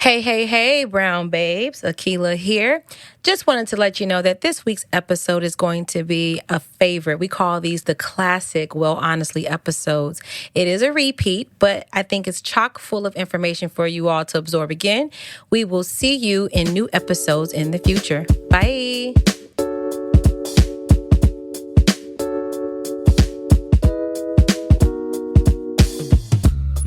Hey, brown babes. Akila here. Just wanted to let you know that this week's episode is going to be a favorite. We call these the classic Well Honestly episodes. It is a repeat, but I think it's chock full of information for you all to absorb again. We will see you in new episodes in the future. Bye.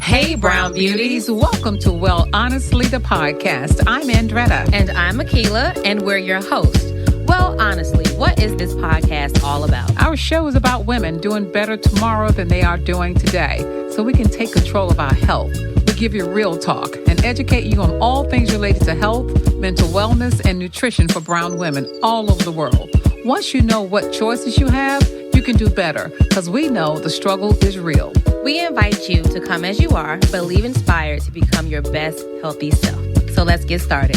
Hey, brown beauties. Welcome to Well Honestly, the podcast. I'm Andretta. And I'm Akila, and we're your hosts. Well, honestly, what is this podcast all about? Our show is about women doing better tomorrow than they are doing today, so we can take control of our health. We give you real talk and educate you on all things related to health, mental wellness, and nutrition for brown women all over the world. Once you know what choices you have, you can do better, because we know the struggle is real. We invite you to come as you are, but leave inspired to become your best, healthy self. So let's get started.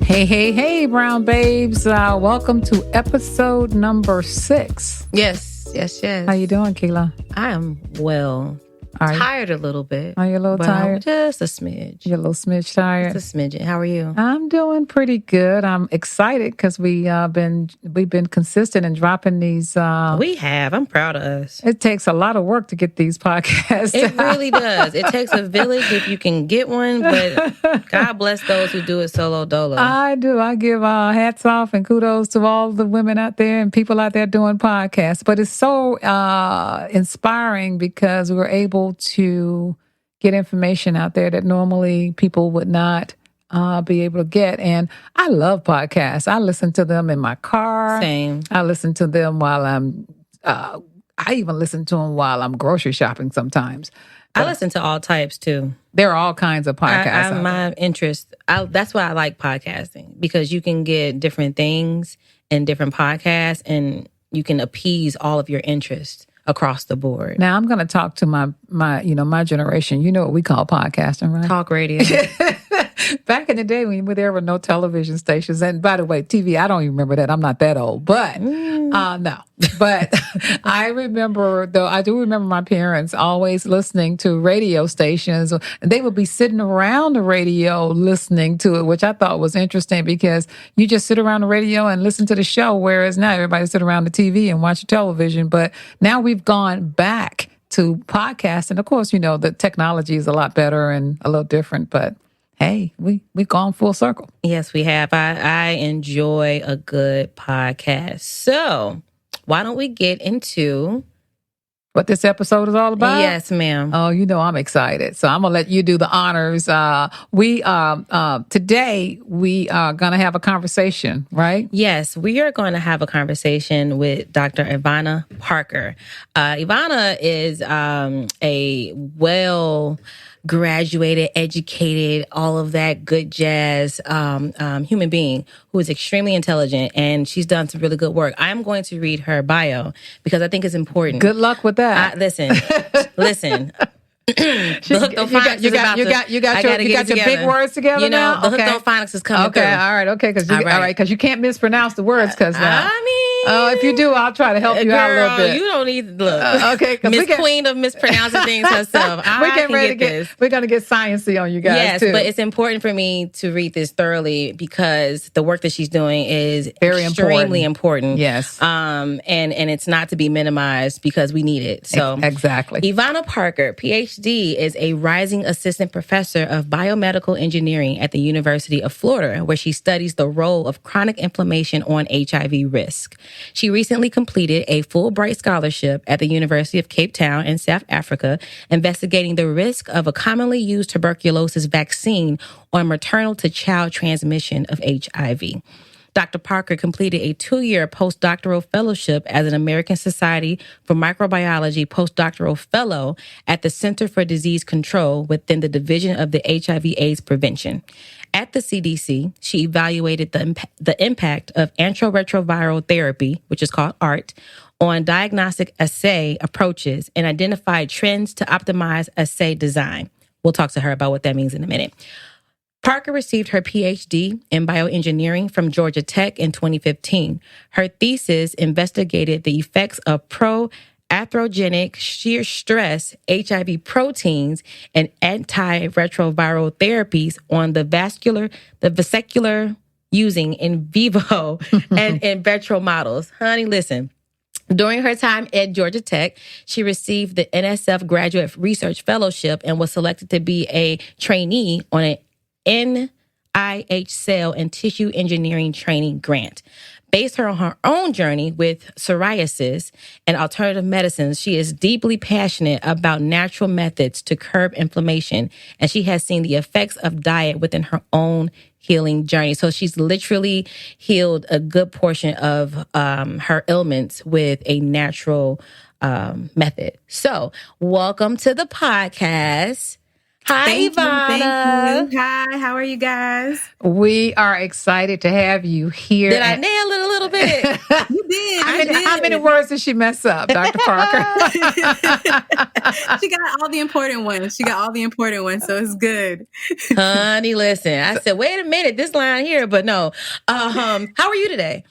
Hey, brown babes. Welcome to episode number 6. Yes. How you doing, Keila? I am well. Tired a little bit. Are you a little tired? Just a smidge. You're a little smidge tired? Just a smidgen. How are you? I'm doing pretty good. I'm excited because we've been consistent in dropping these. We have. I'm proud of us. It takes a lot of work to get these podcasts. It really does. It takes a village if you can get one, but God bless those who do it solo dolo. I do. I give hats off and kudos to all the women out there and people out there doing podcasts. But it's so inspiring because we're able to get information out there that normally people would not be able to get. And I love podcasts. I listen to them in my car. Same. I listen to them while I even listen to them while I'm grocery shopping sometimes. I listen to all types too. There are all kinds of podcasts. My interest, that's why I like podcasting, because you can get different things in different podcasts and you can appease all of your interests across the board. Now I'm going to talk to my generation. You know what we call podcasting, right? Talk radio. Back in the day when there were no television stations, and by the way, TV, I don't even remember that. I'm not that old, but no. But I do remember my parents always listening to radio stations. And they would be sitting around the radio listening to it, which I thought was interesting because you just sit around the radio and listen to the show, whereas now everybody sit around the TV and watch television. But now we've gone back to podcasts. And of course, the technology is a lot better and a little different, but hey, we've gone full circle. Yes, we have. I enjoy a good podcast. So why don't we get into what this episode is all about? Yes, ma'am. Oh, I'm excited. So I'm going to let you do the honors. Today we are going to have a conversation, right? Yes, we are going to have a conversation with Dr. Ivana Parker. Ivana is a graduated, educated, all of that good jazz human being who is extremely intelligent, and she's done some really good work. I'm going to read her bio because I think it's important. Good luck with that. Listen. The hook don't phonics is about you got your big words together now? The hook don't phonics is coming through. Okay, all right, okay, because you can't mispronounce the words. Because if you do, I'll try to help you out a little bit. You don't need to look. Okay, Miss Queen of mispronouncing things herself. We're going to get sciencey on you guys. Yes, too. but it's important for me to read this thoroughly because the work that she's doing is very extremely important. Yes, and it's not to be minimized because we need it. So exactly. Ivana Parker, PhD, is a rising assistant professor of biomedical engineering at the University of Florida, where she studies the role of chronic inflammation on HIV risk. She recently completed a Fulbright scholarship at the University of Cape Town in South Africa, investigating the risk of a commonly used tuberculosis vaccine on maternal to child transmission of HIV. Dr. Parker completed a 2-year postdoctoral fellowship as an American Society for Microbiology postdoctoral fellow at the Center for Disease Control within the Division of the HIV/AIDS Prevention. At the CDC, she evaluated the impact of antiretroviral therapy, which is called ART, on diagnostic assay approaches and identified trends to optimize assay design. We'll talk to her about what that means in a minute. Parker received her PhD in bioengineering from Georgia Tech in 2015. Her thesis investigated the effects of atherogenic shear stress HIV proteins and antiretroviral therapies on the vesicular using in vivo and in vitro models. Honey, listen. During her time at Georgia Tech, she received the NSF Graduate Research Fellowship and was selected to be a trainee on an NIH Cell and Tissue Engineering Training Grant. Based on her own journey with psoriasis and alternative medicines, she is deeply passionate about natural methods to curb inflammation, and she has seen the effects of diet within her own healing journey. So she's literally healed a good portion of her ailments with a natural method. So welcome to the podcast. Hi, Ivana. Thank you. Hi, how are you guys? We are excited to have you here. Did I nail it a little bit? You did. How many words did she mess up, Dr. Parker? She got all the important ones. So it's good. Honey, listen. I said, wait a minute, this line here, but no. How are you today?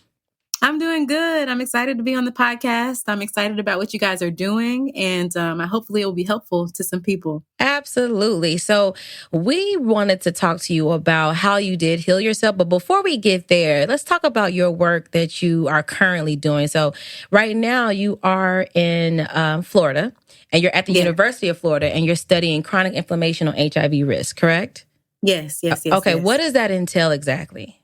I'm doing good. I'm excited to be on the podcast. I'm excited about what you guys are doing, and hopefully it will be helpful to some people. Absolutely. So we wanted to talk to you about how you did heal yourself. But before we get there, let's talk about your work that you are currently doing. So right now you are in Florida, and you're at the University of Florida, and you're studying chronic inflammation on HIV risk, correct? Yes. Okay. Yes. What does that entail exactly?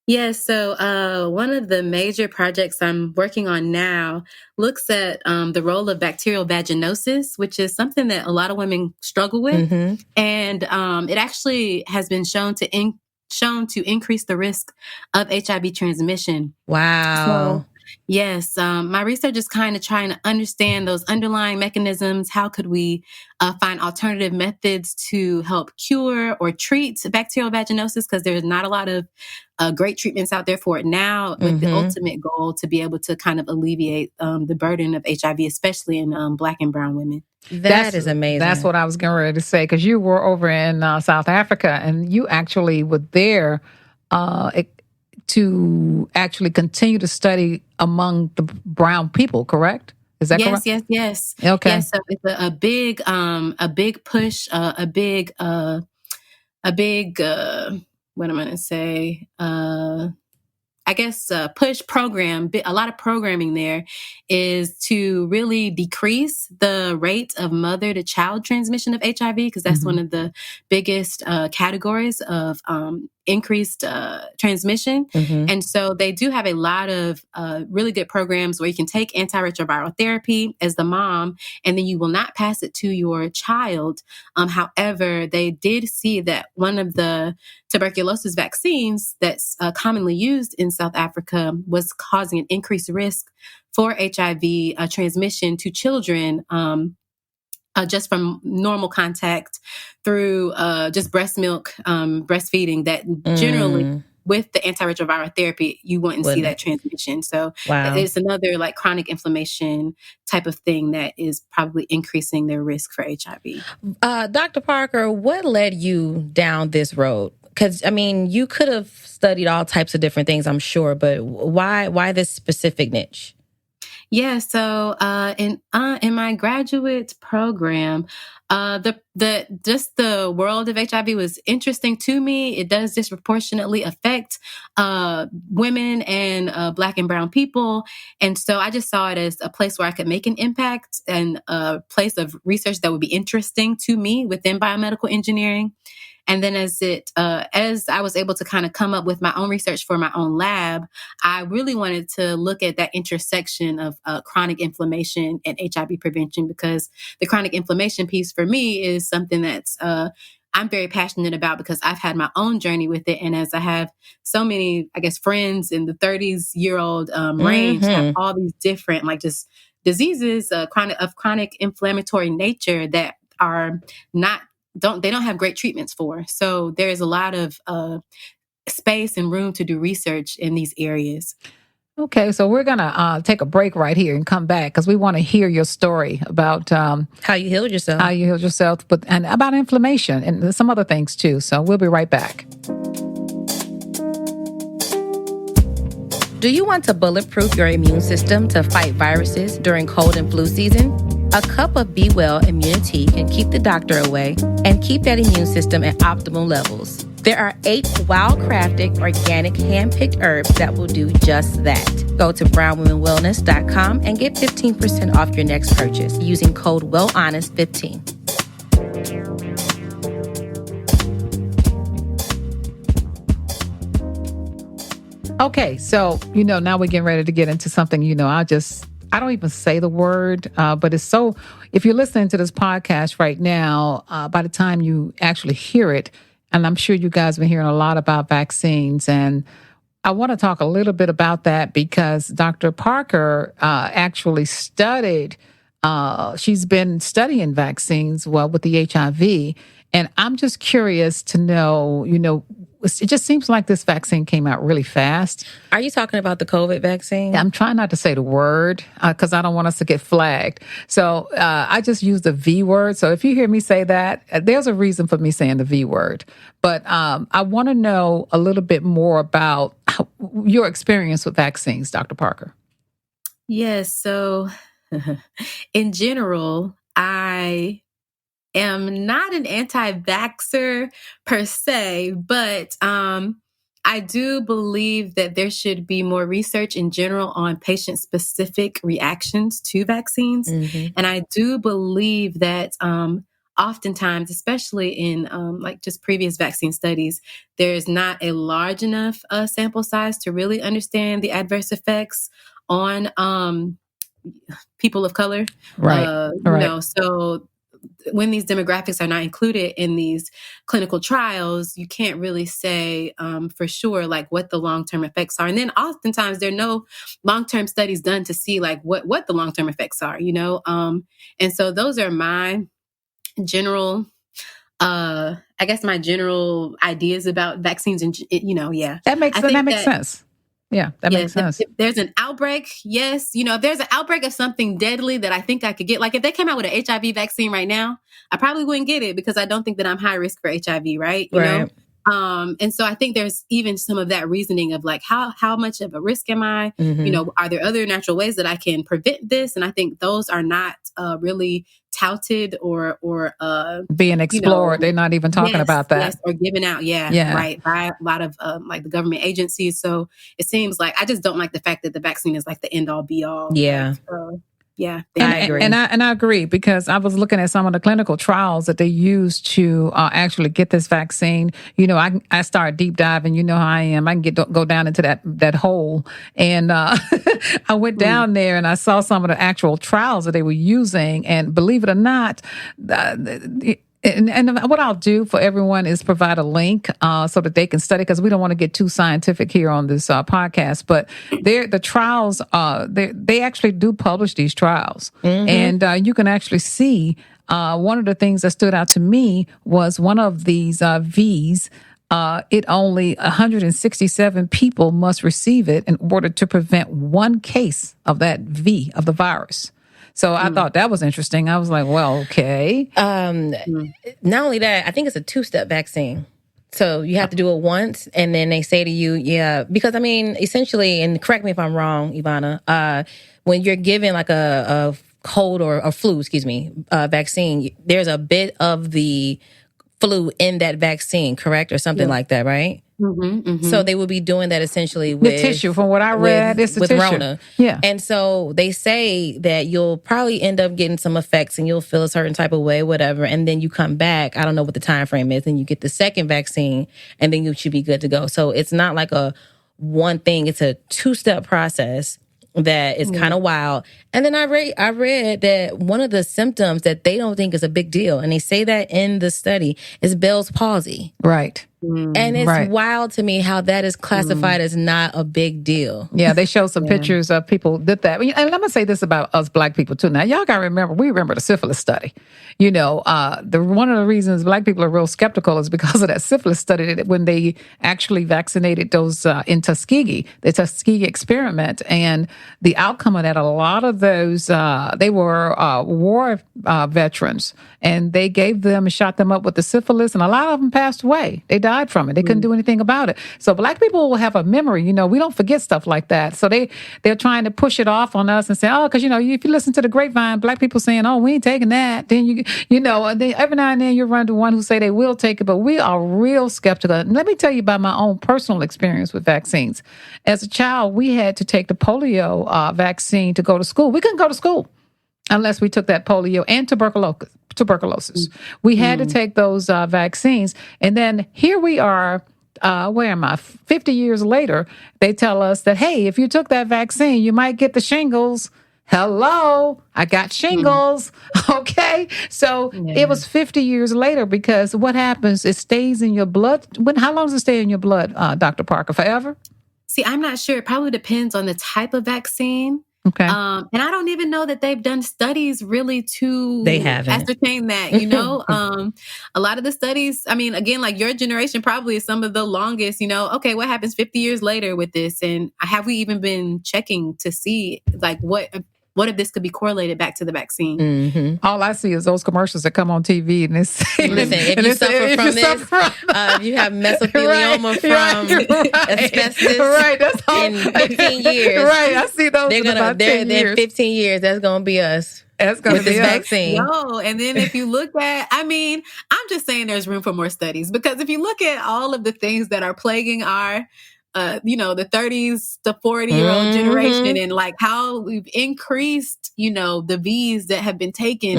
Yes. So one of the major projects I'm working on now looks at the role of bacterial vaginosis, which is something that a lot of women struggle with. Mm-hmm. And it actually has been shown to increase the risk of HIV transmission. Wow. So, yes. My research is kind of trying to understand those underlying mechanisms. How could we find alternative methods to help cure or treat bacterial vaginosis? Because there's not a lot of great treatments out there for it now, with the ultimate goal to be able to kind of alleviate the burden of HIV, especially in Black and brown women. That is amazing. That's what I was getting ready to say, because you were over in South Africa, and you actually were there to actually continue to study among the brown people, correct? Is that correct? Yes. Okay. Yes, so it's a big push, what am I going to say? Push program, a lot of programming there is to really decrease the rate of mother to child transmission of HIV, because that's one of the biggest categories of increased transmission. And so they do have a lot of really good programs where you can take antiretroviral therapy as the mom, and then you will not pass it to your child. However, they did see that one of the tuberculosis vaccines that's commonly used in South Africa was causing an increased risk for HIV transmission to children just from normal contact through just breast milk, breastfeeding, that generally with the antiretroviral therapy, you wouldn't see that transmission. So it's another like chronic inflammation type of thing that is probably increasing their risk for HIV. Dr. Parker, what led you down this road? Because, I mean, you could have studied all types of different things, I'm sure, but why this specific niche? Yeah, so in my graduate program, the world of HIV was interesting to me. It does disproportionately affect women and Black and brown people, and so I just saw it as a place where I could make an impact and a place of research that would be interesting to me within biomedical engineering. And then as I was able to kind of come up with my own research for my own lab, I really wanted to look at that intersection of chronic inflammation and HIV prevention, because the chronic inflammation piece for me is something that's I'm very passionate about, because I've had my own journey with it. And as I have so many, I guess, friends in the 30s-year-old range, have all these different like just diseases of chronic inflammatory nature that are they don't have great treatments for. So there's a lot of space and room to do research in these areas. Okay, so we're going to take a break right here and come back, because we want to hear your story about how you healed yourself. And about inflammation and some other things too. So we'll be right back. Do you want to bulletproof your immune system to fight viruses during cold and flu season? A cup of Be Well immunity can keep the doctor away and keep that immune system at optimal levels. There are 8 well-crafted, organic, hand-picked herbs that will do just that. Go to brownwomenwellness.com and get 15% off your next purchase using code WellHonest15. Okay, so, now we're getting ready to get into something, I don't even say the word, but it's so, if you're listening to this podcast right now, by the time you actually hear it, and I'm sure you guys have been hearing a lot about vaccines, and I want to talk a little bit about that because Dr. Parker actually studied, she's been studying vaccines, with the HIV, and I'm just curious to know, it just seems like this vaccine came out really fast. Are you talking about the COVID vaccine? I'm trying not to say the word because I don't want us to get flagged. So I just use the V word. So if you hear me say that, there's a reason for me saying the V word. But I want to know a little bit more about your experience with vaccines, Dr. Parker. Yes. So in general, I am not an anti-vaxxer per se, but I do believe that there should be more research in general on patient-specific reactions to vaccines. Mm-hmm. And I do believe that oftentimes, especially in just previous vaccine studies, there's not a large enough sample size to really understand the adverse effects on people of color. Right. So when these demographics are not included in these clinical trials, you can't really say for sure what the long-term effects are. And then oftentimes there are no long-term studies done to see what the long-term effects are, and so those are my general my general ideas about vaccines and That makes sense. Yeah, that makes sense. If there's an outbreak, yes. If there's an outbreak of something deadly that I think I could get, if they came out with an HIV vaccine right now, I probably wouldn't get it because I don't think that I'm high risk for HIV, right? You know? And so I think there's even some of that reasoning of how much of a risk am I? Mm-hmm. Are there other natural ways that I can prevent this? And I think those are not really touted or being explored. They're not even talking about that. Yes, or given out. Right. By a lot of the government agencies. So it seems like I just don't like the fact that the vaccine is the end all be all. Yeah. I agree. And I agree because I was looking at some of the clinical trials that they used to actually get this vaccine. I started deep diving. You know how I am. I can go down into that hole. And I went down there and I saw some of the actual trials that they were using. And believe it or not, and what I'll do for everyone is provide a link so that they can study, because we don't want to get too scientific here on this podcast. But the trials, they actually do publish these trials. Mm-hmm. And you can actually see one of the things that stood out to me was one of these Vs. It only 167 people must receive it in order to prevent one case of that V of the virus. So I thought that was interesting. I was like, well, okay. Not only that, I think it's a 2-step vaccine. So you have to do it once, and then they say to you, because essentially, and correct me if I'm wrong, Ivana, when you're given a cold or flu, vaccine, there's a bit of the flu in that vaccine, correct? Or something like that, right? Mm-hmm, mm-hmm. So they would be doing that essentially with the tissue. From what I read, it's the tissue. Rona. Yeah. And so they say that you'll probably end up getting some effects and you'll feel a certain type of way, whatever. And then you come back. I don't know what the time frame is. And you get the second vaccine and then you should be good to go. So it's not like a one thing. It's a 2-step process that is kind of wild. And then I read that one of the symptoms that they don't think is a big deal, and they say that in the study, is Bell's palsy. Right. And it's wild to me how that is classified as not a big deal. Yeah, they show some pictures of people did that. And I'm going to say this about us Black people too. Now, y'all got to remember, we remember the syphilis study. One of the reasons Black people are real skeptical is because of that syphilis study that when they actually vaccinated those in Tuskegee, the Tuskegee experiment, and the outcome of that, a lot of those, they were war veterans, and they gave them and shot them up with the syphilis, and a lot of them passed away. They died died from it. They couldn't do anything about it. So Black people will have a memory. We don't forget stuff like that. So they're trying to push it off on us and say, oh, because, if you listen to the grapevine, Black people saying, oh, we ain't taking that. Then, and then every now and then you run to one who say they will take it, but we are real skeptical. And let me tell you about my own personal experience with vaccines. As a child, we had to take the polio vaccine to go to school. We couldn't go to school unless we took that polio and tuberculosis. We had to take those vaccines. And then here we are, 50 years later, they tell us that, hey, if you took that vaccine, you might get the shingles. Hello, I got shingles. Okay. So it was 50 years later, because what happens, it stays in your blood. How long does it stay in your blood, Dr. Parker? Forever? See, I'm not sure. It probably depends on the type of vaccine. Okay. And I don't even know that they've done studies really to ascertain that, a lot of the studies, I mean, again, like your generation probably is some of the longest, okay, what happens 50 years later with this? And have we even been checking to see like what if this could be correlated back to the vaccine? Mm-hmm. All I see is those commercials that come on TV, and it's listen. If you suffer from this, you have mesothelioma from asbestos. Right, that's all. In 15 years, right. I see those. In 15 years, that's gonna be us. That's going to be this vaccine. No, and then if you look at, I'm just saying there's room for more studies, because if you look at all of the things that are plaguing our the 30s to 40-year-old generation, and like how we've increased, the V's that have been taken.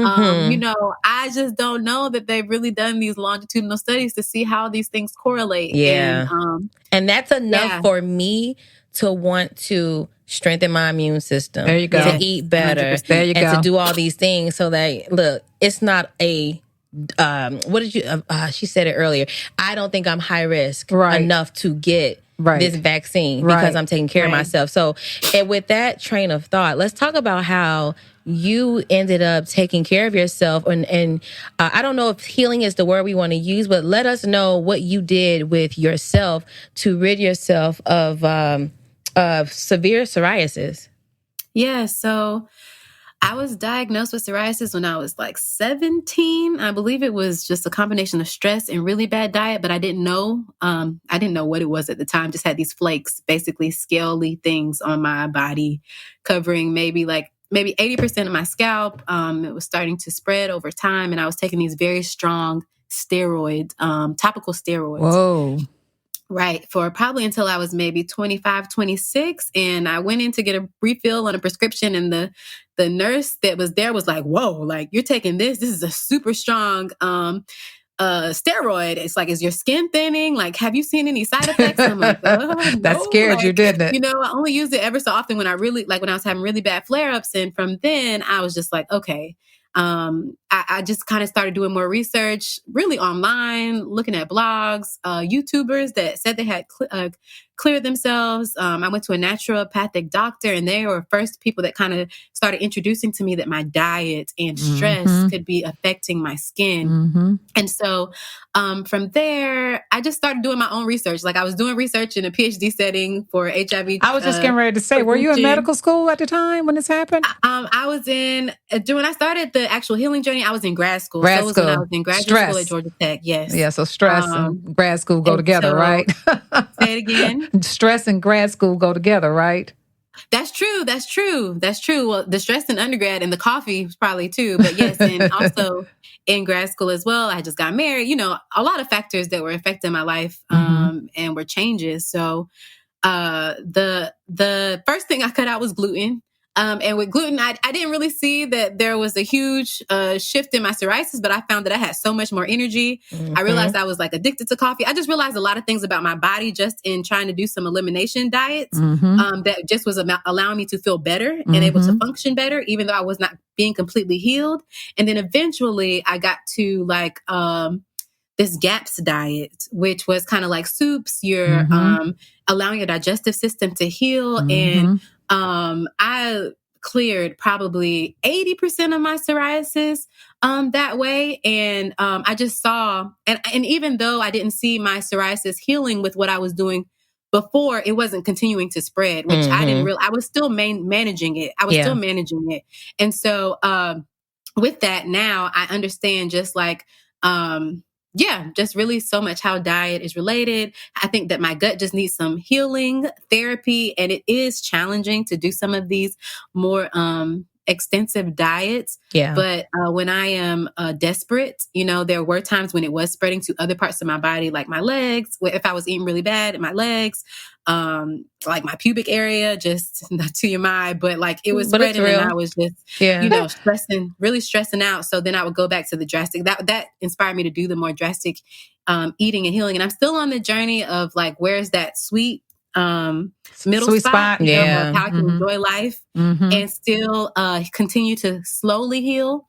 I just don't know that they've really done these longitudinal studies to see how these things correlate. Yeah. And that's enough for me to want to strengthen my immune system. There you go. To eat better. There you go. And to do all these things so that, look, it's not a what did you she said it earlier. I don't think I'm high risk enough to get this vaccine because I'm taking care of myself. So, and with that train of thought, let's talk about how you ended up taking care of yourself. And I don't know if healing is the word we want to use, but let us know what you did with yourself to rid yourself of severe psoriasis. Yeah, so I was diagnosed with psoriasis when I was like 17. I believe it was just a combination of stress and really bad diet, but I didn't know. I didn't know what it was at the time. Just had these flakes, basically scaly things on my body, covering maybe 80% of my scalp. It was starting to spread over time, and I was taking these very strong steroids, topical steroids. Whoa. Right. For probably until I was maybe 25, 26. And I went in to get a refill on a prescription, and the nurse that was there was like, whoa, like you're taking this. This is a super strong steroid. It's like, is your skin thinning? Like, have you seen any side effects? And I'm like, oh, that scared you, didn't it? I only used it ever so often when I was having really bad flare-ups. And from then I was just like, okay. I just kind of started doing more research, really online, looking at blogs, YouTubers that said they had cleared themselves. I went to a naturopathic doctor, and they were first people that kind of started introducing to me that my diet and stress could be affecting my skin. And so from there, I just started doing my own research. Like I was doing research in a PhD setting for HIV. I was just getting ready to say, were you in medical school at the time when this happened? I was when I started the actual healing journey, I was in grad school. So it was when I was in graduate school at Georgia Tech. Yes. Yeah. So stress and grad school go together, right? Say it again. Stress and grad school go together, right? That's true. Well, the stress in undergrad and the coffee probably too. But yes, and also in grad school as well. I just got married. A lot of factors that were affecting my life and were changes. So the first thing I cut out was gluten. And with gluten, I didn't really see that there was a huge shift in my psoriasis, but I found that I had so much more energy. I realized I was like addicted to coffee. I just realized a lot of things about my body just in trying to do some elimination diets that just was allowing me to feel better and able to function better, even though I was not being completely healed. And then eventually I got to like this GAPS diet, which was kind of like soups. You're allowing your digestive system to heal. And I cleared probably 80% of my psoriasis that way. And I just saw, and even though I didn't see my psoriasis healing with what I was doing before, it wasn't continuing to spread, which I didn't I was still managing it. Still managing it. And so with that, now I understand just like yeah, just really so much how diet is related. I think that my gut just needs some healing therapy, and it is challenging to do some of these more extensive diets. Yeah. But when I am desperate, there were times when it was spreading to other parts of my body, like my legs, if I was eating really bad in my legs, like my pubic area, just not to your mind, but like it was spreading and I was just, really stressing out. So then I would go back to the drastic. That inspired me to do the more drastic eating and healing. And I'm still on the journey of like, where's that sweet middle Sweet spot, spot. Yeah. of how I can enjoy life and still continue to slowly heal.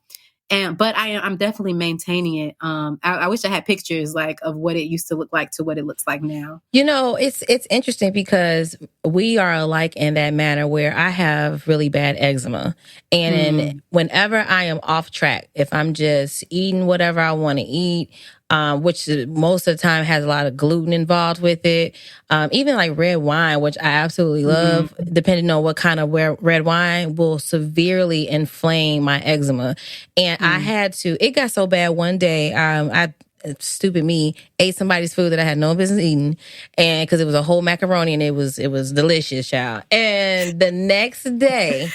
But I'm definitely maintaining it. I wish I had pictures like of what it used to look like to what it looks like now. It's interesting because we are alike in that manner where I have really bad eczema. And whenever I am off track, if I'm just eating whatever I want to eat, which most of the time has a lot of gluten involved with it. Even like red wine, which I absolutely love, depending on what kind of red wine, will severely inflame my eczema. And it got so bad one day, stupid me, ate somebody's food that I had no business eating, and because it was a whole macaroni and it was delicious, child. And the next day,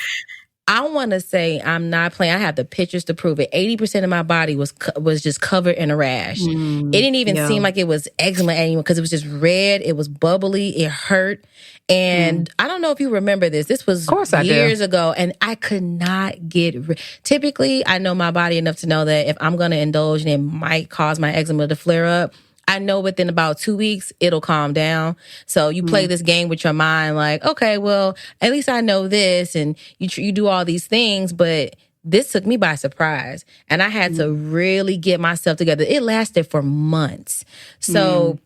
I want to say, I'm not playing, I have the pictures to prove it. 80% of my body was just covered in a rash. It didn't even seem like it was eczema anymore because it was just red. It was bubbly. It hurt. And I don't know if you remember this. This was years ago, and I could not get Typically, I know my body enough to know that if I'm going to indulge and it might cause my eczema to flare up, I know within about 2 weeks, it'll calm down. So you play this game with your mind like, okay, well, at least I know this. And you do all these things, but this took me by surprise. And I had to really get myself together. It lasted for months. So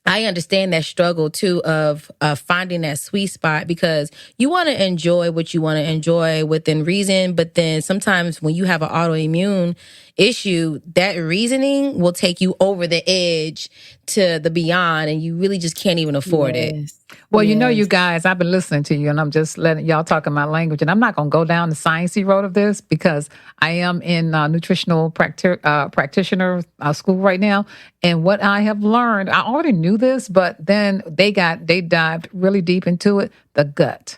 I understand that struggle too of finding that sweet spot, because you want to enjoy what you want to enjoy within reason. But then sometimes when you have an autoimmune issue, that reasoning will take you over the edge to the beyond, and you really just can't even afford it. Well, you guys, I've been listening to you, and I'm just letting y'all talk in my language, and I'm not going to go down the sciencey road of this because I am in nutritional practitioner school right now, and what I have learned, I already knew this, but then they dived really deep into it, the gut.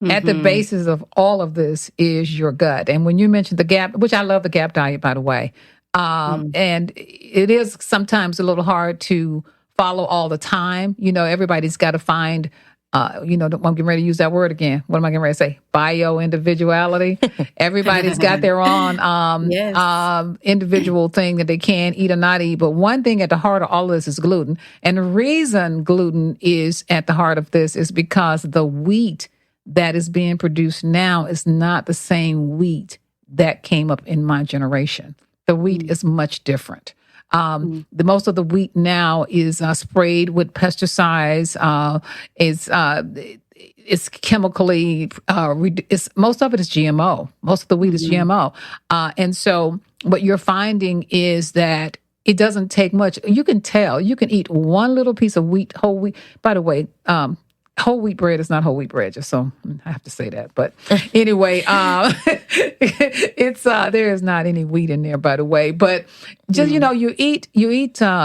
At the basis of all of this is your gut. And when you mentioned the GAP, which I love the GAP diet, by the way, and it is sometimes a little hard to follow all the time. Everybody's got to find, I'm getting ready to use that word again. What am I getting ready to say? Bio-individuality. Everybody's got their own individual thing that they can eat or not eat. But one thing at the heart of all of this is gluten. And the reason gluten is at the heart of this is because the wheat that is being produced now is not the same wheat that came up in my generation. The wheat is much different. The most of the wheat now is sprayed with pesticides. It's chemically. Most of it is GMO. Most of the wheat is GMO, and so what you're finding is that it doesn't take much. You can tell. You can eat one little piece of wheat, whole wheat. By the way, whole wheat bread is not whole wheat bread, just so I have to say that. But anyway, it's there is not any wheat in there, by the way. But just you eat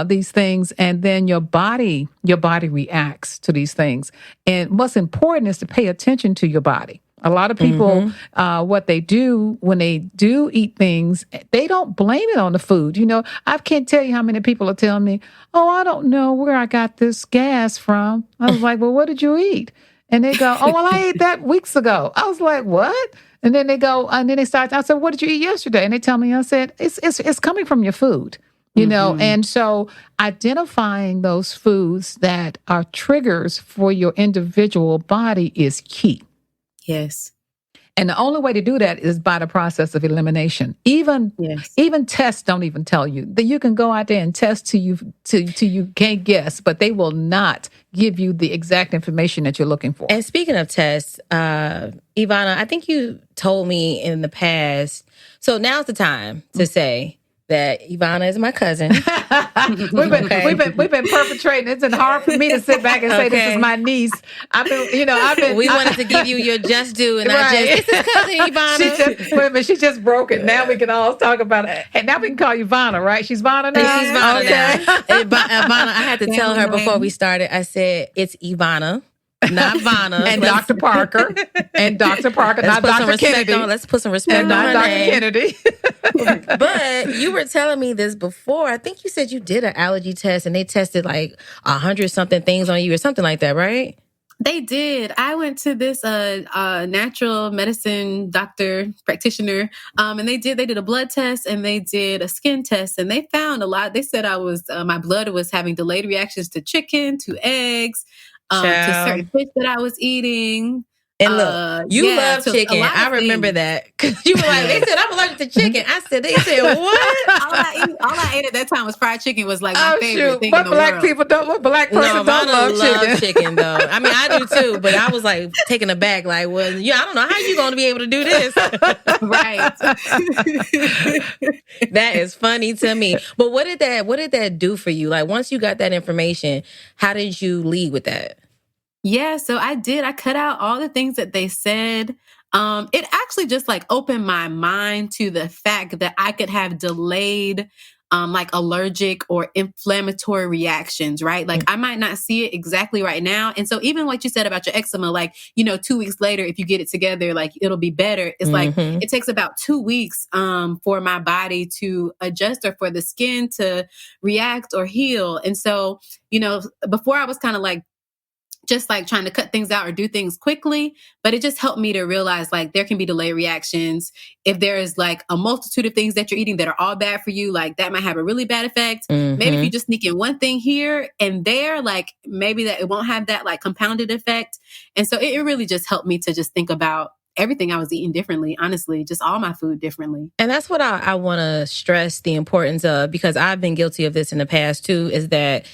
these things, and then your body reacts to these things. And what's important is to pay attention to your body. A lot of people, what they do when they do eat things, they don't blame it on the food. I can't tell you how many people are telling me, oh, I don't know where I got this gas from. I was like, well, what did you eat? And they go, oh, well, I ate that weeks ago. I was like, what? And then they go, and then they start, I said, what did you eat yesterday? And they tell me, I said, it's coming from your food. And so identifying those foods that are triggers for your individual body is key. Yes. And the only way to do that is by the process of elimination. Even tests don't even tell you that you can go out there and test till you can't guess, but they will not give you the exact information that you're looking for. And speaking of tests, Ivana, I think you told me in the past, so now's the time to say, that Ivana is my cousin. We've been perpetrating. It's been hard for me to sit back and say this is my niece. We wanted to give you your just due, and this is cousin Ivana. She just broke it. Now we can all talk about it. Hey, now we can call you Ivana, right? She's Ivana now. She's Ivana now. Ivana, I had to tell her before we started. I said it's Ivana. Not Ivana. And Dr. Parker. And Dr. Parker, not Dr. Kennedy. Let's put some respect on not Dr. name. Kennedy. But you were telling me this before. I think you said you did an allergy test and they tested like 100-something things on you or something like that, right? They did. I went to this natural medicine doctor practitioner, and they did a blood test and they did a skin test, and they found a lot. They said I was my blood was having delayed reactions to chicken, to eggs, to certain fish that I was eating. And look, you love chicken. I remember that. You were like, they said, I'm allergic to chicken. They said, what? all I ate at that time was fried chicken was like my favorite thing in the black world. People don't, what black person don't love chicken though. I mean, I do too, but I was like taken aback, like, well, I don't know how you going to be able to do this. Right. That is funny to me. But what did that do for you? Like, once you got that information, how did you lead with that? Yeah, so I did. I cut out all the things that they said. It actually just like opened my mind to the fact that I could have delayed like allergic or inflammatory reactions, right? Like I might not see it exactly right now. And so even what you said about your eczema, like, 2 weeks later, if you get it together, like it'll be better. It's like, it takes about 2 weeks for my body to adjust or for the skin to react or heal. And so, before I was kind of like, just like trying to cut things out or do things quickly, but it just helped me to realize like there can be delayed reactions. If there is like a multitude of things that you're eating that are all bad for you, like that might have a really bad effect. Maybe if you just sneak in one thing here and there, like maybe that it won't have that like compounded effect. And so it really just helped me to just think about everything I was eating differently, honestly, just all my food differently. And that's what I want to stress the importance of, because I've been guilty of this in the past too, is that,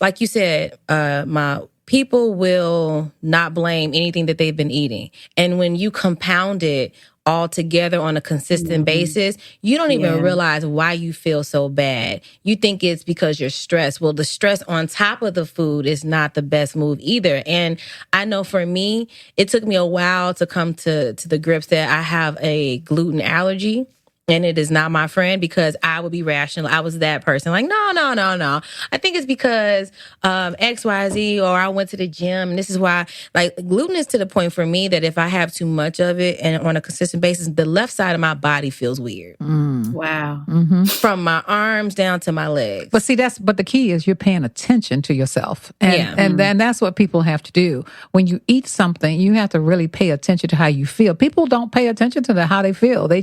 like you said, my people will not blame anything that they've been eating. And when you compound it all together on a consistent basis, you don't even realize why you feel so bad. You think it's because you're stressed. Well, the stress on top of the food is not the best move either. And I know for me, it took me a while to come to the grips that I have a gluten allergy. And it is not my friend, because I would be rational. I was that person like, no. I think it's because XYZ, or I went to the gym. And this is why, like, gluten is to the point for me that if I have too much of it and on a consistent basis, the left side of my body feels weird. Wow. From my arms down to my legs. But see, but the key is you're paying attention to yourself. And then that's what people have to do. When you eat something, you have to really pay attention to how you feel. People don't pay attention to how they feel. They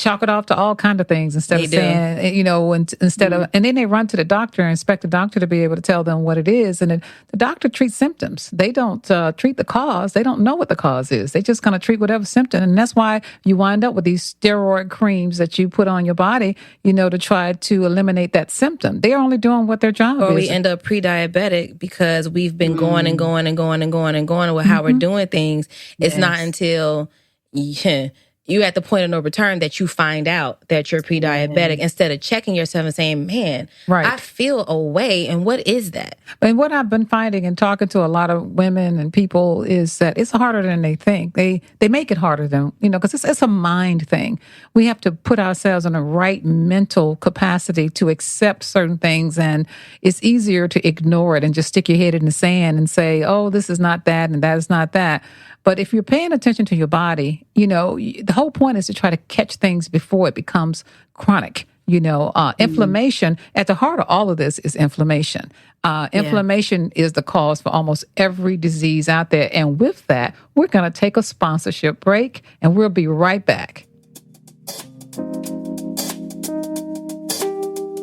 chalk it off to all kinds of things instead of saying, and then they run to the doctor and expect the doctor to be able to tell them what it is. And then the doctor treats symptoms. They don't treat the cause. They don't know what the cause is. They just going to treat whatever symptom. And that's why you wind up with these steroid creams that you put on your body, to try to eliminate that symptom. They're only doing what their job is. Or we end up pre-diabetic because we've been going with how we're doing things. It's not until you're at the point of no return that you find out that you're pre-diabetic instead of checking yourself and saying, man, I feel a way. And what is that? And what I've been finding and talking to a lot of women and people is that it's harder than they think. They make it harder than, because it's a mind thing. We have to put ourselves in the right mental capacity to accept certain things. And it's easier to ignore it and just stick your head in the sand and say, oh, this is not that and that is not that. But if you're paying attention to your body, the whole point is to try to catch things before it becomes chronic. Inflammation, at the heart of all of this is inflammation. Inflammation is the cause for almost every disease out there. And with that, we're going to take a sponsorship break and we'll be right back.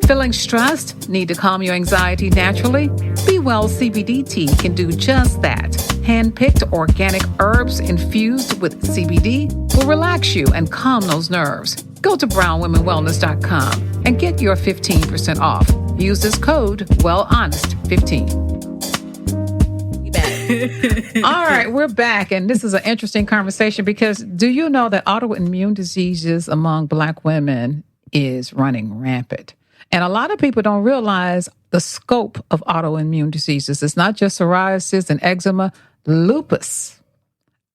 Feeling stressed? Need to calm your anxiety naturally? Be Well CBD tea can do just that. Hand-picked organic herbs infused with CBD will relax you and calm those nerves. Go to brownwomenwellness.com and get your 15% off. Use this code WellHonest15. All right, we're back, and this is an interesting conversation because do you know that autoimmune diseases among Black women is running rampant. And a lot of people don't realize the scope of autoimmune diseases. It's not just psoriasis and eczema, lupus.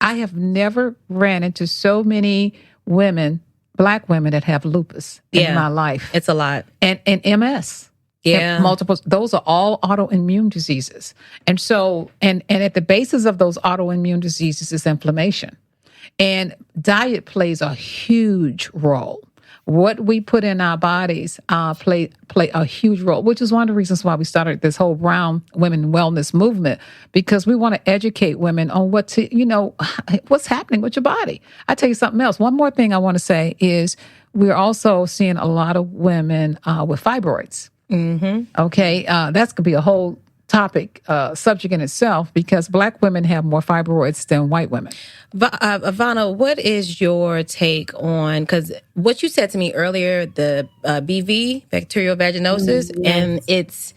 I have never ran into so many women, Black women, that have lupus in my life. It's a lot. And MS. Yeah. And multiple, those are all autoimmune diseases. And so, and at the basis of those autoimmune diseases is inflammation. And diet plays a huge role. What we put in our bodies play a huge role, which is one of the reasons why we started this whole Brown Women Wellness movement, because we want to educate women on what's happening with your body. I tell you something else. One more thing I want to say is we're also seeing a lot of women with fibroids. Mm-hmm. Okay, that's gonna be a whole topic, subject in itself, because Black women have more fibroids than white women. Ivana, what is your take on, because what you said to me earlier, the BV, bacterial vaginosis, and its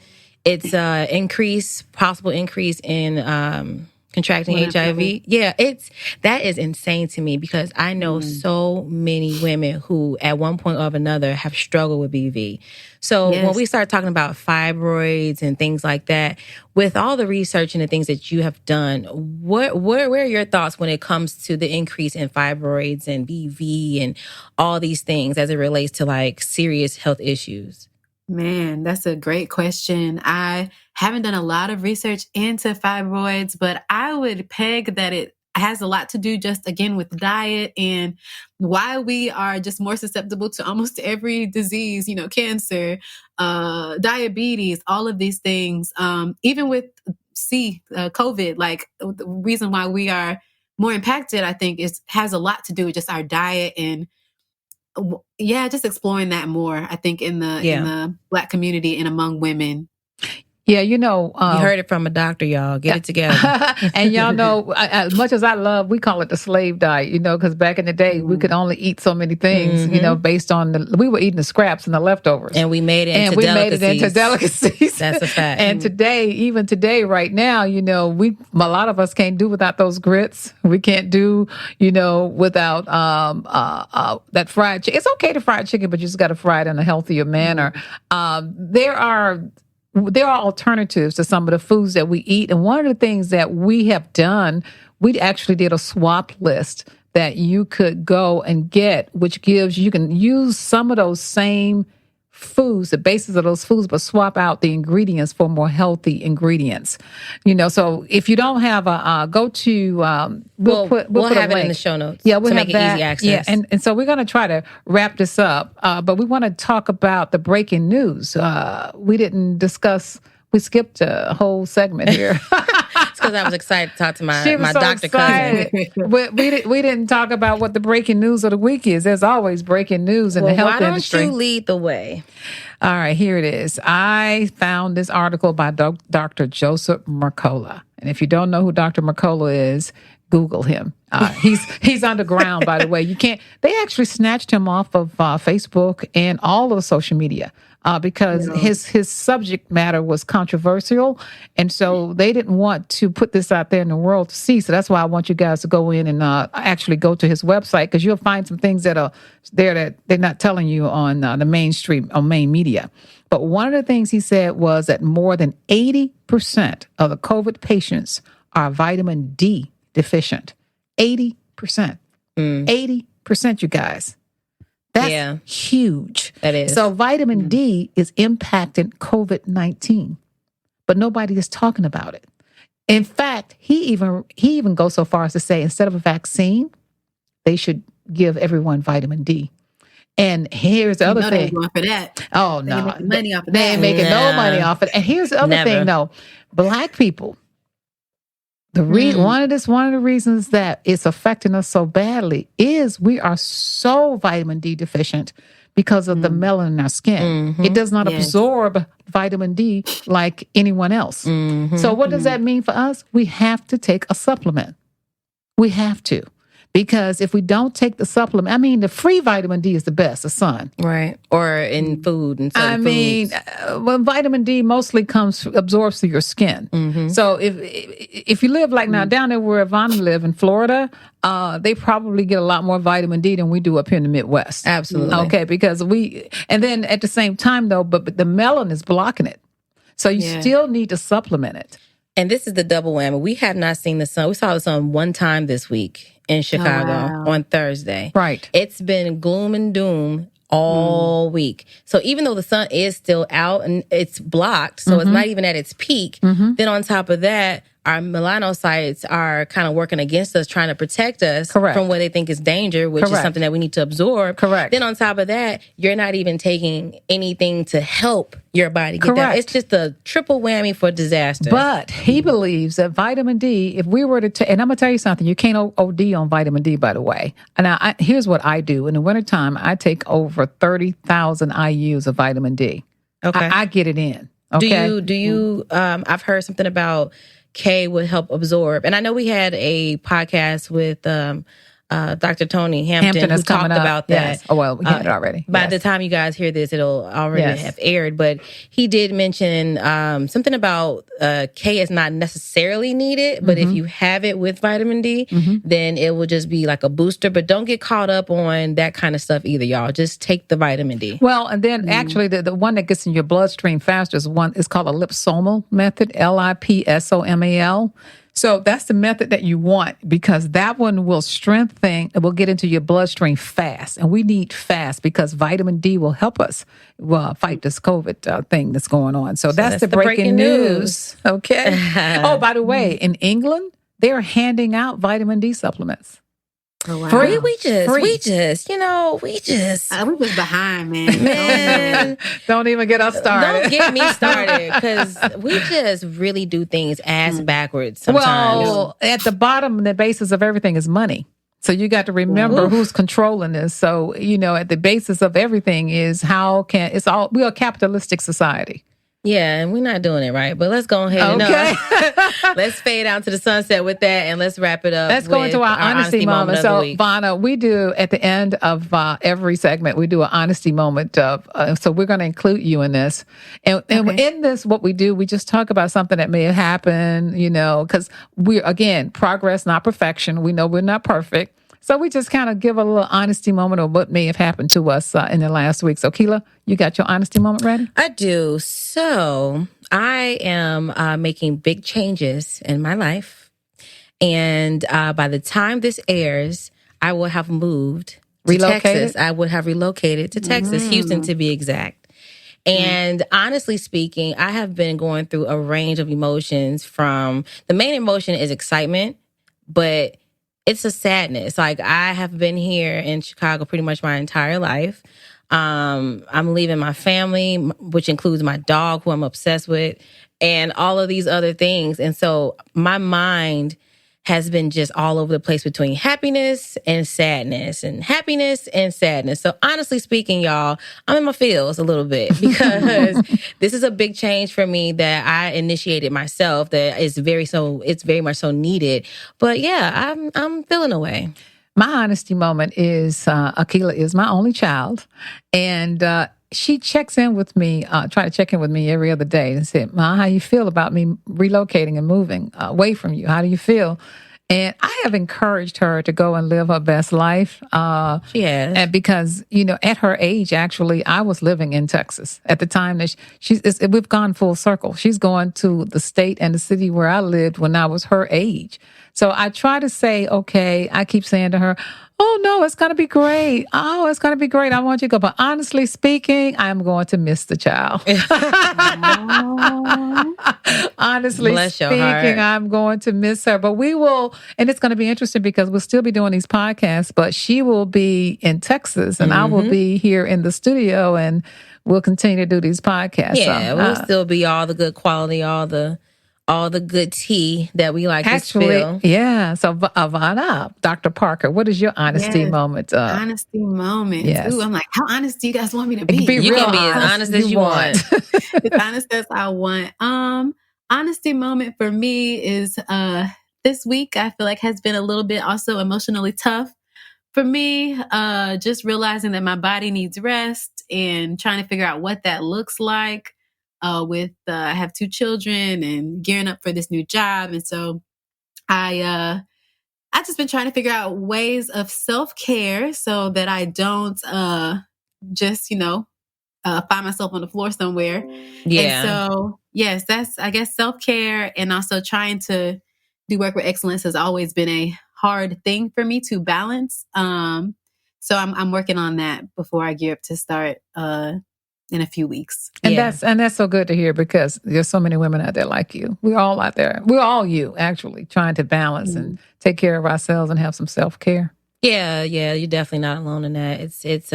possible increase in contracting HIV. Yeah, that is insane to me, because I know so many women who at one point or another have struggled with BV. So when we start talking about fibroids and things like that, with all the research and the things that you have done, where are your thoughts when it comes to the increase in fibroids and BV and all these things as it relates to like serious health issues? Man, that's a great question. I haven't done a lot of research into fibroids, but I would peg that it has a lot to do just, again, with diet and why we are just more susceptible to almost every disease, cancer, diabetes, all of these things. Even with COVID, like the reason why we are more impacted, I think, has a lot to do with just our diet and just exploring that more, I think, in the Black community and among women. Yeah, you heard it from a doctor, y'all. Get it together. And y'all know, as much as I love, we call it the slave diet, because back in the day, we could only eat so many things, based on we were eating the scraps and the leftovers. And we made it into delicacies. That's a fact. And even today, right now, a lot of us can't do without those grits. We can't do, without that fried chicken. It's okay to fry chicken, but you just got to fry it in a healthier manner. There are alternatives to some of the foods that we eat. And one of the things that we have done, we actually did a swap list that you could go and get, which you can use some of those same foods, the basis of those foods, but swap out the ingredients for more healthy ingredients. So if you don't have go to, we'll put have a it link in the show notes. Yeah, we'll to have make that. It easy access. Yeah, and so we're going to try to wrap this up, but we want to talk about the breaking news. We skipped a whole segment here. It's because I was excited to talk to my doctor cousin. We didn't talk about what the breaking news of the week is. There's always breaking news in the health industry. Why don't you lead the way? All right, here it is. I found this article by Dr. Joseph Mercola. And if you don't know who Dr. Mercola is, Google him. He's underground, by the way. They actually snatched him off of Facebook and all of social media because his subject matter was controversial. And so they didn't want to put this out there in the world to see. So that's why I want you guys to go in and actually go to his website, because you'll find some things that are there that they're not telling you on the mainstream or main media. But one of the things he said was that more than 80% of the COVID patients are vitamin D deficient. 80%. 80%, you guys. That's huge. That is. So vitamin D is impacting COVID-19, but nobody is talking about it. In fact, he even goes so far as to say instead of a vaccine, they should give everyone vitamin D. And here's the other thing. Going for that. Oh, no. They ain't making money off of that. They ain't making no money off of it. And here's the other thing, though. Black people, one of the reasons that it's affecting us so badly is we are so vitamin D deficient because of the melanin in our skin. It does not absorb vitamin D like anyone else. So what does that mean for us? We have to take a supplement. We have to. Because if we don't take the supplement, I mean, the free vitamin D is the best, the sun. Right. Or in food and certain foods. Well, vitamin D mostly absorbs through your skin. Mm-hmm. So if you live like now down there where Ivana live in Florida, they probably get a lot more vitamin D than we do up here in the Midwest. Absolutely. Okay, because and then at the same time though, but the melanin is blocking it. So you still need to supplement it. And this is the double whammy. We have not seen the sun. We saw the sun one time this week in Chicago on Thursday. Right. It's been gloom and doom all week. So even though the sun is still out and it's blocked, so it's not even at its peak, then on top of that, our melanocytes are kind of working against us, trying to protect us from what they think is danger, which is something that we need to absorb. Correct. Then on top of that, you're not even taking anything to help your body get that. It's just a triple whammy for disaster. But he believes that vitamin D, if we were to and I'm going to tell you something, you can't OD on vitamin D, by the way. Now, here's what I do. In the wintertime, I take over 30,000 IUs of vitamin D. Okay. I get it in. Okay. Do you, I've heard something about K would help absorb. And I know we had a podcast with Dr. Tony Hampton who talked about that. Yes. Oh, well, we had it already. By the time you guys hear this, it'll already have aired. But he did mention something about K is not necessarily needed, but if you have it with vitamin D, then it will just be like a booster. But don't get caught up on that kind of stuff either, y'all. Just take the vitamin D. Well, and then actually the one that gets in your bloodstream faster is called a liposomal method, LIPSOMAL. So that's the method that you want because that one will strengthen, it will get into your bloodstream fast. And we need fast because vitamin D will help us fight this COVID thing that's going on. So that's the breaking news. Okay. Oh, by the way, in England, they're handing out vitamin D supplements. Oh, wow. Free. We just, we was behind, man. Don't even get us started. Don't get me started because we just really do things ass backwards sometimes. Well, at the bottom, the basis of everything is money. So you got to remember who's controlling this. So, at the basis of everything is we're a capitalistic society. Yeah, and we're not doing it right, but let's go ahead and let's fade out to the sunset with that, and let's wrap it up. Let's go into our honesty moment. So, Ivana, we do at the end of every segment, we do an honesty moment. So we're going to include you in this, and in this, what we do, we just talk about something that may have happened, because progress, not perfection. We know we're not perfect. So we just kind of give a little honesty moment of what may have happened to us in the last week. So, Keila, you got your honesty moment ready? I do. So I am making big changes in my life. And by the time this airs, I will have moved to Texas. I would have relocated to Texas, Houston to be exact. And honestly speaking, I have been going through a range of emotions from the main emotion is excitement, but it's a sadness. Like I have been here in Chicago pretty much my entire life. I'm leaving my family, which includes my dog, who I'm obsessed with, and all of these other things. And so my mind has been just all over the place between happiness and sadness and happiness and sadness. So honestly speaking, y'all, I'm in my feels a little bit because this is a big change for me that I initiated myself that is it's very much so needed. But yeah, I'm feeling away. My honesty moment is Akila is my only child, and she checks in with me, try to check in with me every other day and said, "Ma, how you feel about me relocating and moving away from you? How do you feel?" And I have encouraged her to go and live her best life. She has. And because, at her age, actually, I was living in Texas at the time that we've gone full circle. She's going to the state and the city where I lived when I was her age. So I try to say, okay, I keep saying to her, "Oh, no, it's going to be great. Oh, it's going to be great. I want you to go." But honestly speaking, I'm going to miss the child. Honestly speaking, I'm going to miss her. But we will, and it's going to be interesting because we'll still be doing these podcasts, but she will be in Texas and I will be here in the studio and we'll continue to do these podcasts. Yeah, we'll still be all the good quality, all the good tea that we like to spill. Yeah. So, Ivana, Dr. Parker, what is your honesty moment? Honesty moment. Yes. Ooh, I'm like, how honest do you guys want me to be? You can be as honest as you want. As honest as I want. Honesty moment for me is this week, I feel like has been a little bit also emotionally tough for me. Just realizing that my body needs rest and trying to figure out what that looks like. I have 2 children and gearing up for this new job, and so I just been trying to figure out ways of self-care so that I don't just find myself on the floor somewhere. Yeah. And so, yes, that's, I guess, self-care, and also trying to do work with excellence has always been a hard thing for me to balance. So I'm working on that before I gear up to start in a few weeks. And that's so good to hear, because there's so many women out there like you. We're all out there. We're all you, actually, trying to balance and take care of ourselves and have some self-care. Yeah, you're definitely not alone in that. It's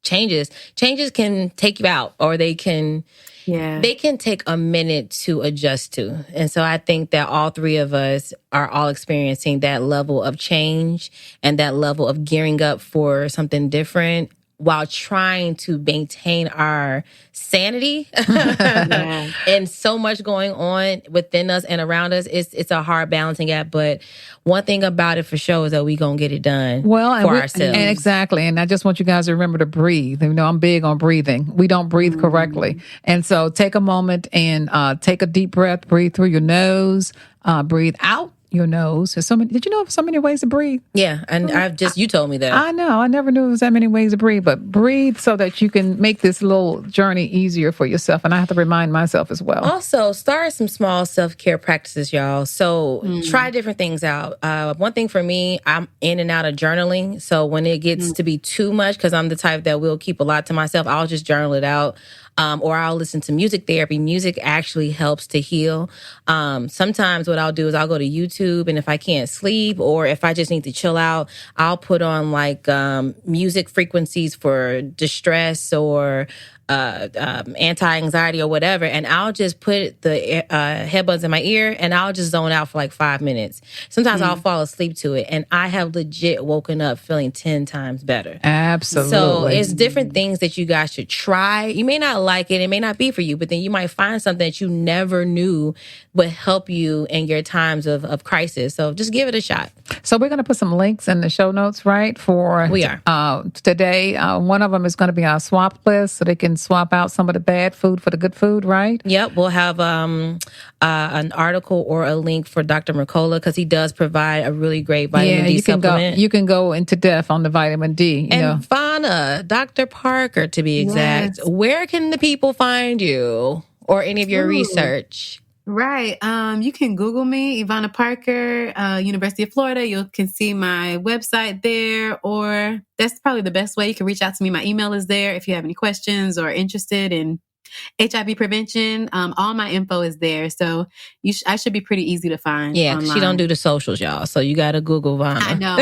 changes can take you out, or they can take a minute to adjust to. And so I think that all 3 of us are all experiencing that level of change and that level of gearing up for something different, while trying to maintain our sanity. And so much going on within us and around us. It's a hard balancing act, but one thing about it for sure is that we gonna get it done for ourselves. And exactly. And I just want you guys to remember to breathe. I'm big on breathing. We don't breathe correctly. And so take a moment and take a deep breath, breathe through your nose, breathe out your nose. There's so many. Did you know so many ways to breathe? Yeah, and you told me that. I know. I never knew there was that many ways to breathe, but breathe so that you can make this little journey easier for yourself. And I have to remind myself as well. Also, start some small self-care practices, y'all. So try different things out. One thing for me, I'm in and out of journaling. So when it gets to be too much, because I'm the type that will keep a lot to myself, I'll just journal it out. Or I'll listen to music therapy. Music actually helps to heal. Sometimes what I'll do is I'll go to YouTube, and if I can't sleep or if I just need to chill out, I'll put on like music frequencies for distress or anti-anxiety or whatever, and I'll just put the headbuds in my ear and I'll just zone out for like 5 minutes. Sometimes I'll fall asleep to it, and I have legit woken up feeling 10 times better. Absolutely. So it's different things that you guys should try. You may not like it may not be for you, but then you might find something that you never knew would help you in your times of crisis. So just give it a shot. So we're going to put some links in the show notes, right? We are. Today, one of them is going to be our swap list, so they can swap out some of the bad food for the good food, right? Yep. We'll have an article or a link for Dr. Mercola, because he does provide a really great vitamin D supplement. You can go into depth on the vitamin D. Ivana, Dr. Parker, to be exact. Yes. Where can the people find you or any of your research? Right. You can Google me, Ivana Parker, University of Florida. You can see my website there, or that's probably the best way. You can reach out to me. My email is there if you have any questions or interested in HIV prevention. All my info is there. So I should be pretty easy to find. Yeah, because she don't do the socials, y'all. So you got to Google Vana. I know.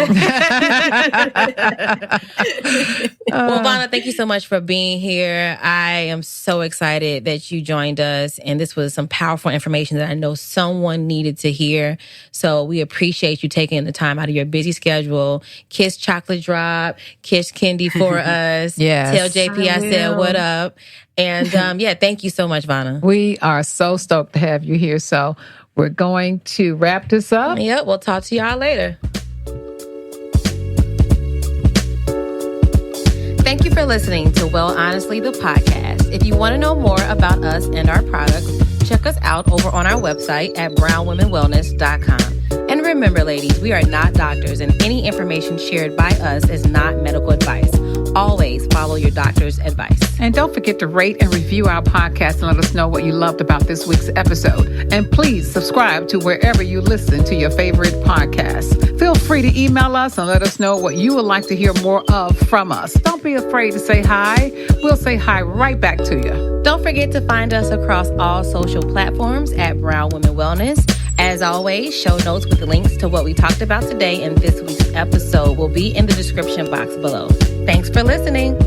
Well, Vana, thank you so much for being here. I am so excited that you joined us. And this was some powerful information that I know someone needed to hear. So we appreciate you taking the time out of your busy schedule. Kiss Chocolate Drop. Kiss Kendi for us. Yes. Tell JP I said what up. And thank you so much, Vana. We are so stoked to have you here. So we're going to wrap this up. Yep, we'll talk to y'all later. Thank you for listening to Well Honestly, the podcast. If you want to know more about us and our products, check us out over on our website at brownwomenwellness.com. And remember, ladies, we are not doctors, and any information shared by us is not medical advice. Always follow your doctor's advice. And don't forget to rate and review our podcast and let us know what you loved about this week's episode. And please subscribe to wherever you listen to your favorite podcasts. Feel free to email us and let us know what you would like to hear more of from us. Don't be afraid to say hi. We'll say hi right back to you. Don't forget to find us across all social platforms at Brown Women Wellness. As always, show notes with links to what we talked about today in this week's episode will be in the description box below. Thanks for listening.